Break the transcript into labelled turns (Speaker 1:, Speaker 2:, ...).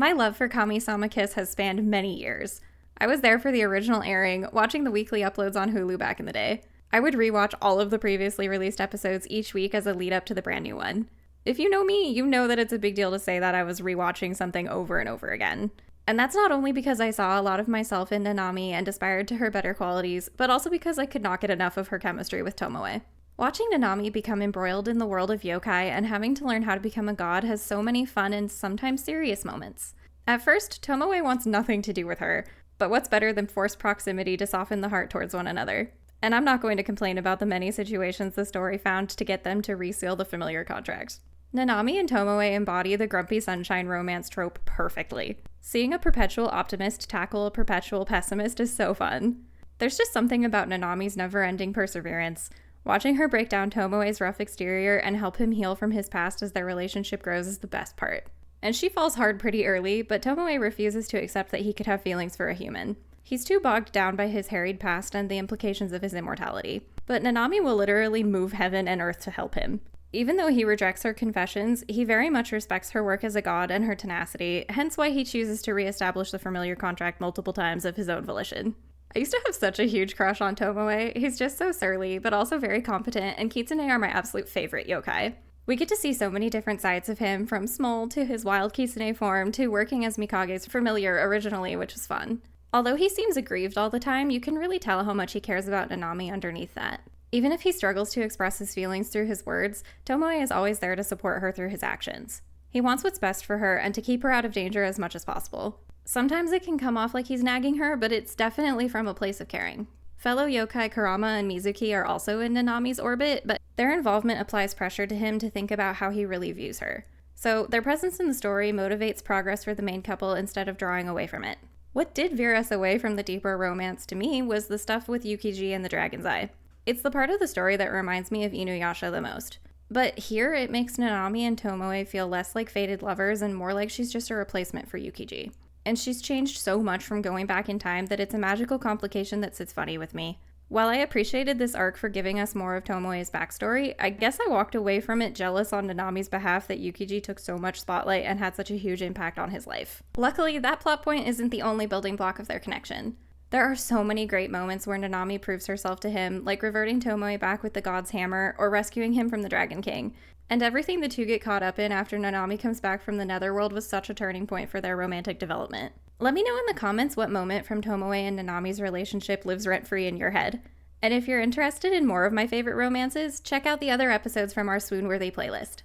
Speaker 1: My love for Kamisama Kiss has spanned many years. I was there for the original airing, watching the weekly uploads on Hulu back in the day. I would rewatch all of the previously released episodes each week as a lead up to the brand new one. If you know me, you know that it's a big deal to say that I was rewatching something over and over again. And that's not only because I saw a lot of myself in Nanami and aspired to her better qualities, but also because I could not get enough of her chemistry with Tomoe. Watching Nanami become embroiled in the world of yokai and having to learn how to become a god has so many fun and sometimes serious moments. At first, Tomoe wants nothing to do with her, but what's better than forced proximity to soften the heart towards one another? And I'm not going to complain about the many situations the story found to get them to reseal the familiar contract. Nanami and Tomoe embody the grumpy sunshine romance trope perfectly. Seeing a perpetual optimist tackle a perpetual pessimist is so fun. There's just something about Nanami's never-ending perseverance. Watching her break down Tomoe's rough exterior and help him heal from his past as their relationship grows is the best part. And she falls hard pretty early, but Tomoe refuses to accept that he could have feelings for a human. He's too bogged down by his harried past and the implications of his immortality. But Nanami will literally move heaven and earth to help him. Even though he rejects her confessions, he very much respects her work as a god and her tenacity, hence why he chooses to reestablish the familiar contract multiple times of his own volition. I used to have such a huge crush on Tomoe. He's just so surly, but also very competent, and Kitsune are my absolute favorite yokai. We get to see so many different sides of him, from small to his wild Kitsune form to working as Mikage's familiar originally, which was fun. Although he seems aggrieved all the time, you can really tell how much he cares about Nanami underneath that. Even if he struggles to express his feelings through his words, Tomoe is always there to support her through his actions. He wants what's best for her and to keep her out of danger as much as possible. Sometimes it can come off like he's nagging her, but it's definitely from a place of caring. Fellow yokai Kurama and Mizuki are also in Nanami's orbit, but their involvement applies pressure to him to think about how he really views her. So their presence in the story motivates progress for the main couple instead of drawing away from it. What did veer us away from the deeper romance to me was the stuff with Yukiji and the Dragon's Eye. It's the part of the story that reminds me of Inuyasha the most. But here, it makes Nanami and Tomoe feel less like fated lovers and more like she's just a replacement for Yukiji. And she's changed so much from going back in time that it's a magical complication that sits funny with me. While I appreciated this arc for giving us more of Tomoe's backstory, I guess I walked away from it jealous on Nanami's behalf that Yukiji took so much spotlight and had such a huge impact on his life. Luckily, that plot point isn't the only building block of their connection. There are so many great moments where Nanami proves herself to him, like reverting Tomoe back with the god's hammer or rescuing him from the Dragon King. And everything the two get caught up in after Nanami comes back from the Netherworld was such a turning point for their romantic development. Let me know in the comments what moment from Tomoe and Nanami's relationship lives rent-free in your head. And if you're interested in more of my favorite romances, check out the other episodes from our Swoonworthy playlist.